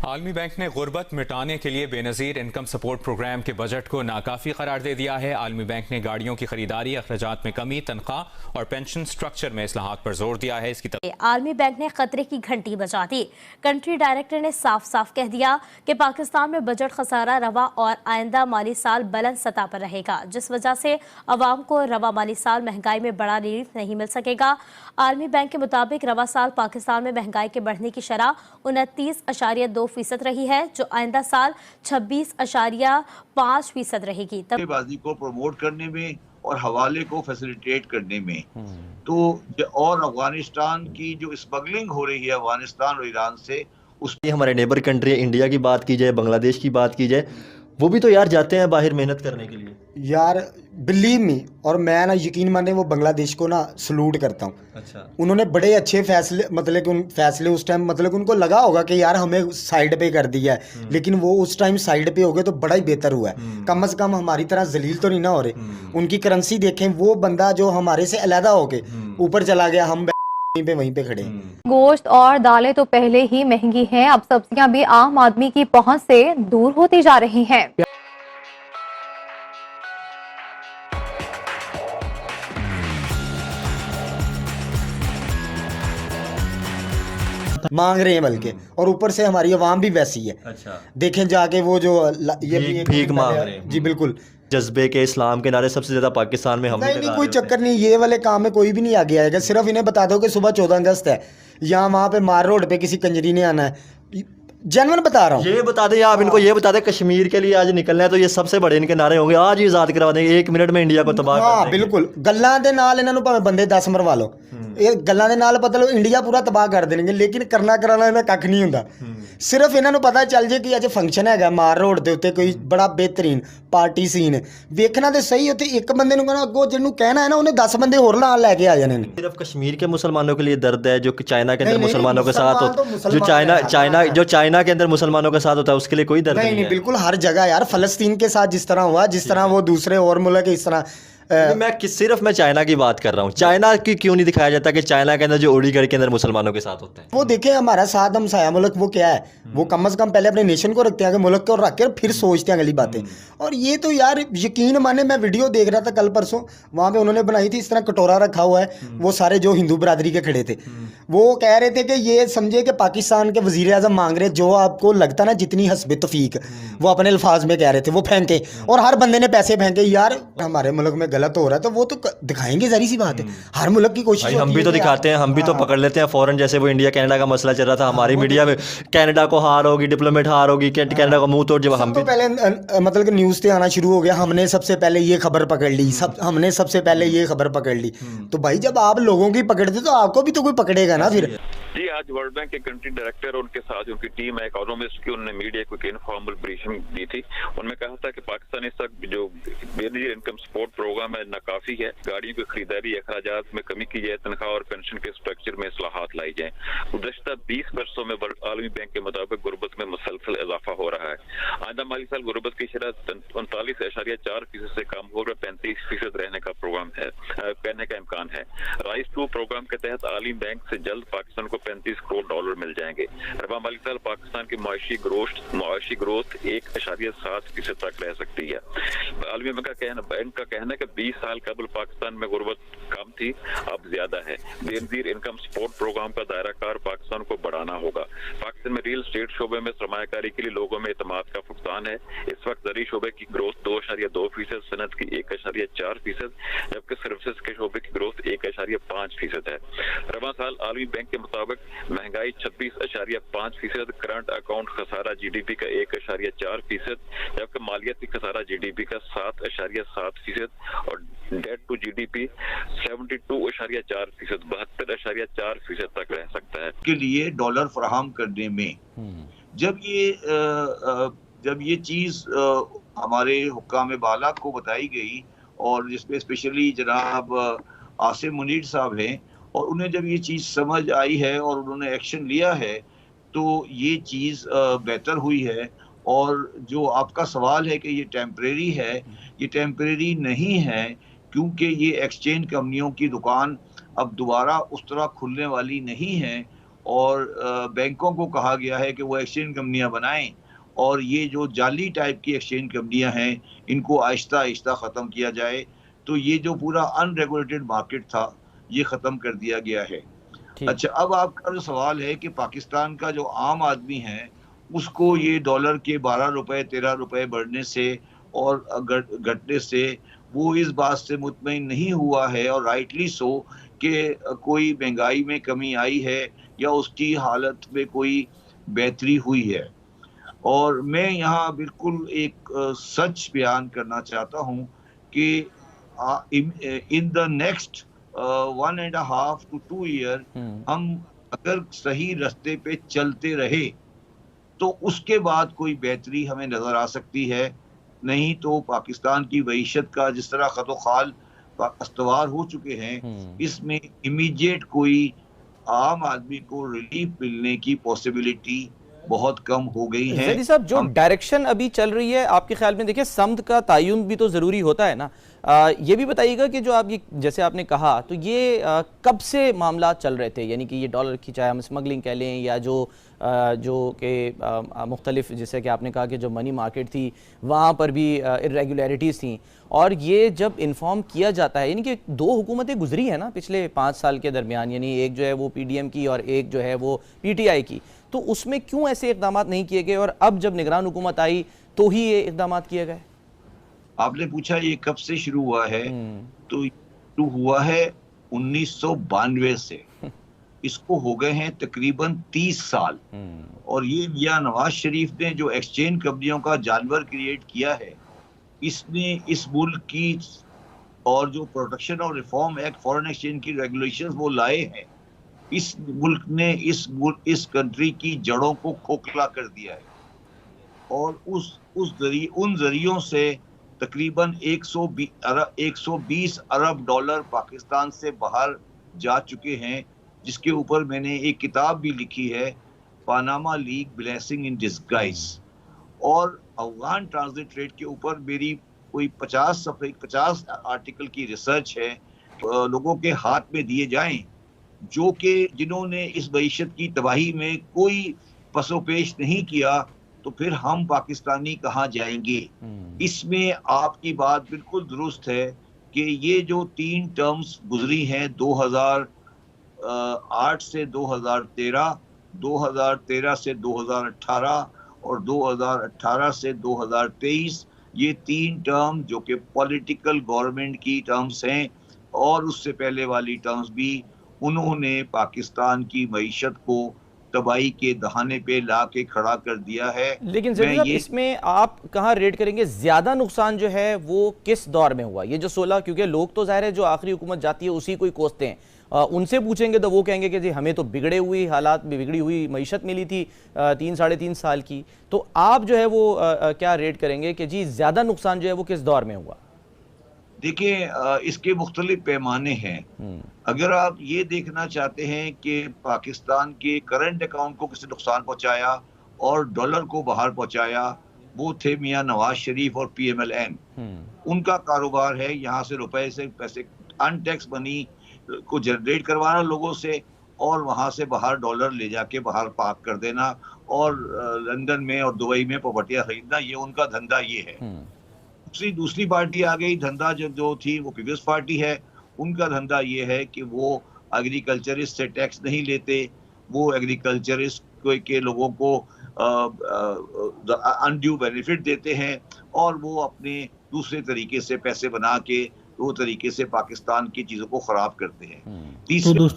आलमी बैंक ने गुर्बत मिटाने के लिए बेनज़ीर इनकम सपोर्ट प्रोग्राम के बजट को नाकाफ़ी करार दे दिया है। आलमी बैंक ने गाड़ियों की खरीदारी, अखराजात में कमी, तनख्वाह और पेंशन स्ट्रक्चर में इस्लाहात पर जोर दिया है। इसकी आलमी बैंक ने खतरे की घंटी बजा दी। कंट्री डायरेक्टर ने साफ साफ कह दिया कि पाकिस्तान में बजट खसारा रवा और आइंदा माली साल बुलंद सतह पर रहेगा, जिस वजह से अवाम को रवा माली साल महंगाई में बड़ा रिलीफ नहीं मिल सकेगा। आलमी बैंक के मुताबिक रवा साल पाकिस्तान में महंगाई के बढ़ने की शरह 29.2% रही है, जो आइंदा साल 26.5% रहेगी। बाजी को प्रमोट करने में और हवाले को फैसिलिटेट करने में तो और अफगानिस्तान की जो स्मगलिंग हो रही है अफगानिस्तान और ईरान से, उस हमारे नेबर कंट्री इंडिया की बात की जाए, बांग्लादेश की बात की जाए, वो भी तो यार जाते हैं बाहर मेहनत करने के लिए यार, बिलीव मी। और मैं ना यकीन माने वो बांग्लादेश को ना सलूट करता हूँ। अच्छा, उन्होंने बड़े अच्छे फैसले, मतलब कि उन फैसले उस टाइम, मतलब उनको लगा होगा कि यार हमें साइड पे कर दिया है, लेकिन वो उस टाइम साइड पे हो गए तो बड़ा ही बेहतर हुआ है। कम से कम हमारी तरह जलील तो नहीं ना हो रहे। उनकी करेंसी देखें, वो बंदा जो हमारे से अलहदा होके ऊपर चला गया, हम वहीं पे खड़े। गोश्त और दालें तो पहले ही महंगी हैं, अब सब्जियां भी आम आदमी की पहुंच से दूर होती जा रही हैं। मांग रहे हैं बल्कि, और ऊपर से हमारी आवाम भी वैसी है। अच्छा, देखें जाके वो जो ये भीख मांग रहे हैं। जी बिल्कुल। जज्बे के इस्लाम के नारे सबसे ज्यादा पाकिस्तान में हम नहीं, कोई चक्कर नहीं, ये वाले काम में कोई भी नहीं आगे आएगा। सिर्फ इन्हें बता दो कि सुबह 14 अगस्त है, यहाँ वहाँ पे मार रोड पे किसी कंजरी ने आना है। जनवन बता रहा हूँ, ये बता दें आप इनको, ये बता दें कश्मीर के लिए आज निकलना है तो ये सबसे बड़े इनके नारे होंगे, आज ही आजाद करवा देंगे, 1 मिनट में इंडिया को तबाह कर देंगे। बिल्कुल। गल्लां दे नाल इन्होंने भावें बंदे 10 मरवा लो, ये गल्लां दे नाल पता लो इंडिया पूरा तबाह कर देंगे, लेकिन करना कराना इन्हें कख नहीं होंदा। सिर्फ इन्होंने पता चल जाए कि अज फंक्शन है मार रोड के उत्ते कोई बड़ा बेहतरीन पार्टी सीन वेखना तो सही होते, एक बंदे कहना अगो जिन्होंने कहना है ना उन्हें 10 बंदे होर नाल लैके आ जाने। सिर्फ कश्मीर के मुसलमानों के लिए दर्द है, जो चाइना के अंदर मुसलमानों के साथ मुसलमान जो चाइना के अंदर मुसलमानों के साथ होता है, उसके लिए कोई दर्द नहीं है। बिल्कुल हर जगह यार, फलस्तीन के साथ जिस तरह हुआ, जिस तरह वो दूसरे और मुल्क इस तरह मैं चाइना की बात कर रहा हूँ। चाइना की क्यों नहीं दिखाया जाता कि चाइना के अंदर जो उड़ीगढ़ के अंदर मुसलमानों के साथ होते हैं, वो देखें हमारा साथ हमसाया मुल्क वो क्या है, वो कम से कम पहले अपने नेशन को रखते हैं आगे, मुल्क को रख के फिर सोचते हैं अगली बातें। और ये तो यार यकीन माने, मैं वीडियो देख रहा था कल परसों, वहाँ पे उन्होंने बनाई थी, इस तरह कटोरा रखा हुआ है, वो सारे जो हिंदू बरादरी के खड़े थे, वो कह रहे थे कि ये समझे कि पाकिस्तान के वजीर आजम मांग रहे, जो आपको लगता ना जितनी हस्बे तौफीक, वो अपने अल्फाज में कह रहे थे, वो फेंके और हर बंदे ने पैसे फेंके। यार हमारे मुल्क में गलत हो रहा है तो वो तो दिखाएंगे, जरी सी बात है, हर मुल्क की कोशिश हम भी तो दिखाते हैं, हम भी तो पकड़ लेते हैं फौरन। जैसे वो इंडिया कनाडा का मसला चल रहा था, हमारी मीडिया में कनाडा को हार होगी, डिप्लोमेट हार होगी, कनाडा को मुंह तोड़, जब हम भी पहले मतलब कि न्यूज़ पे आना शुरू हो गया, हमने सबसे पहले ये खबर पकड़ ली, हमने सबसे पहले ये खबर पकड़ ली। तो भाई जब आप लोगों की पकड़ते तो आपको भी तो कोई पकड़ेगा ना फिर। जी, आज वर्ल्ड बैंक के कंट्री डायरेक्टर और उनके साथ उनकी टीम है इकोनॉमिस्ट की, उन्होंने मीडिया को एक इनफॉर्मल ब्रीफिंग दी थी। उनमें कहा था कि पाकिस्तान इस तक जो बेनजीर इनकम सपोर्ट प्रोग्राम है नाकाफी है, गाड़ियों की खरीदारी, अखराजात में कमी की जाए, तनख्वाह और पेंशन के स्ट्रक्चर में इस्लाहात लाई जाए। गुज़श्ता 20 वर्षों में आलमी बैंक के मुताबिक गुर्बत में मुसलसल इजाफा हो रहा है। आइंदा माली साल गुर्बत की शरह 39.4% से कम होकर 35% रहने का प्रोग्राम है, कहने का इम्कान है। राइज टू प्रोग्राम के तहत आलमी बैंक से जल्द पाकिस्तान को $35 करोड़ मिल जाएंगे। रवा माली साल पाकिस्तान की मुआशी ग्रोथ 1.7% तक रह सकती है। आलमी बैंक का कहना है कि 20 साल कबल पाकिस्तान में गुर्बत कम थी, अब ज्यादा है। बेनजीर इनकम सपोर्ट प्रोग्राम का दायरा कार पाकिस्तान को बढ़ाना होगा। पाकिस्तान में रियल स्टेट शोबे में सरमायाकारी के लिए लोगों में एतमाद का फुकदान है। इस वक्त ज़री शोबे की ग्रोथ 2.2%, सनत की 1.4%, जबकि सर्विसेज के शोबे की ग्रोथ 1.5% है। रवा साल आलमी बैंक के मुताबिक महंगाई 26.5%, करंट अकाउंट खसारा GDP का 1.4%, जबकि मालियाती खसारा GDP का 7.7% और डेट टू GDP 72.4%, 72.4% तक रह सकता है। के लिए डॉलर फराहम करने में जब ये चीज़ हमारे हुक्काम बाला को बताई गई, और जिसमें स्पेशली जनाब आसिम मुनीर साहब हैं, और उन्हें जब ये चीज़ समझ आई है और उन्होंने एक्शन लिया है, तो ये चीज़ बेहतर हुई है। और जो आपका सवाल है कि ये टेम्परेरी है, ये टेम्परेरी नहीं है, क्योंकि ये एक्सचेंज कंपनियों की दुकान अब दोबारा उस तरह खुलने वाली नहीं है। और बैंकों को कहा गया है कि वो एक्सचेंज कंपनियां बनाएं और ये जो जाली टाइप की एक्सचेंज कंपनियां हैं इनको आहिस्ता आहिस्ता ख़त्म किया जाए। तो ये जो पूरा अनरेगुलेटेड मार्केट था ये ख़त्म कर दिया गया है। अच्छा, अब आपका जो सवाल है कि पाकिस्तान का जो आम आदमी है उसको ये डॉलर के 12 रुपए 13 रुपए बढ़ने से और घटने से वो इस बात से मुतमईन नहीं हुआ है, और राइटली सो, कि कोई महंगाई में कमी आई है या उसकी हालत में कोई बेहतरी हुई है। और मैं यहाँ बिल्कुल एक सच बयान करना चाहता हूँ कि in the next 1.5 to 2 year हम अगर सही रास्ते पे चलते रहे तो उसके बाद कोई बेहतरी हमें नजर आ सकती है। नहीं तो पाकिस्तान की मईशत का जिस तरह खतोखाल अस्तवार हो चुके हैं, इसमें इमीडिएट कोई आम आदमी को रिलीफ मिलने की पॉसिबिलिटी बहुत कम हो गई है। ज़ैदी साहब, जो डायरेक्शन अभी चल रही है आपके ख्याल में, देखिए समत का तयन भी तो ज़रूरी होता है ना, ये भी बताइएगा कि जो आप ये जैसे आपने कहा तो ये कब से मामला चल रहे थे, यानी कि ये डॉलर की चाहे हम स्मगलिंग कह लें या जो कि मुख्तलिफ, जैसे कि आपने कहा कि जो मनी मार्केट थी वहाँ पर भी इरेगुलरिटीज़ थी, और ये जब इन्फॉर्म किया जाता है, यानी कि 2 हुकूमतें गुजरी है ना पिछले 5 साल के दरमियान, यानी एक जो है वो PDM की और एक जो है वो PTI की, तो उसमें क्यों ऐसे इक़दाम नहीं किए गए और अब जब निगरान हुकूमत आई तो ही ये इक़दाम किए गए? आपने पूछा ये कब से शुरू हुआ है, तो शुरू हुआ है 1992 से। इसको हो गए हैं तकरीबन 30 साल। और ये मियां नवाज शरीफ ने जो एक्सचेंज कंपनियों का जानवर क्रिएट किया है, इसने इस मुल्क की और जो प्रोटेक्शन और रिफॉर्म एक्ट फॉरेन एक्सचेंज की रेगुलेशंस वो लाए हैं, इस मुल्क ने इस कंट्री की जड़ों को खोखला कर दिया है। और उन जरियों से तकरीबन 120 अरब डॉलर पाकिस्तान से बाहर जा चुके हैं, जिसके ऊपर मैंने एक किताब भी लिखी है, Panama leak blessing in disguise. और अफगान ट्रांजिट ट्रेड के ऊपर मेरी कोई 50 आर्टिकल की रिसर्च है, लोगों के हाथ में दिए जाएं जो कि जिन्होंने इस मईशत की तबाही में कोई पसोपेश नहीं किया, तो फिर हम पाकिस्तानी कहाँ जाएंगे। इसमें आपकी बात बिल्कुल दुरुस्त है कि ये जो 3 टर्म्स गुजरी हैं 2008 से 2013, 2013 से 2018 और 2018 से 2023, ये 3 टर्म जो कि पॉलिटिकल गवर्नमेंट की टर्म्स हैं, और उससे पहले वाली टर्म्स भी, उन्होंने पाकिस्तान की मईशत को तबाही के दहाने पे ला के खड़ा कर दिया है। लेकिन इसमें आप कहाँ रेट करेंगे, ज्यादा नुकसान जो है वो किस दौर में हुआ? ये जो 16, क्योंकि लोग तो जाहिर है जो आखिरी हुकूमत जाती है उसी को ही कोसते हैं, उनसे पूछेंगे तो वो कहेंगे कि जी हमें तो बिगड़ी हुई मईशत मिली थी 3-3.5 साल की। तो आप जो है वो क्या रेट करेंगे कि जी ज्यादा नुकसान जो है वो किस दौर में हुआ? देखिए, इसके मुख्तलिफ पैमाने हैं। अगर आप ये देखना चाहते हैं कि पाकिस्तान के करंट अकाउंट को किसने नुकसान पहुंचाया और डॉलर को बाहर पहुंचाया, वो थे मियां नवाज शरीफ और PMLN। उनका कारोबार है यहाँ से रुपए से पैसे अनटैक्स मनी को जनरेट करवाना लोगों से, और वहां से बाहर डॉलर ले जाके बाहर पार्क कर देना, और लंदन में और दुबई में प्रॉपर्टियां खरीदना, ये उनका धंधा ये है। दूसरी पार्टी आ गई, धंधा जो थी वो पीपल्स पार्टी है। उनका धंधा ये है कि वो एग्रीकल्चरिस्ट से टैक्स नहीं लेते, वो एग्रीकल्चरिस्ट के लोगों को अनड्यू बेनिफिट देते हैं, और वो अपने दूसरे तरीके से पैसे बना के वो तरीके से पाकिस्तान की चीजों को खराब करते हैं। तीसरे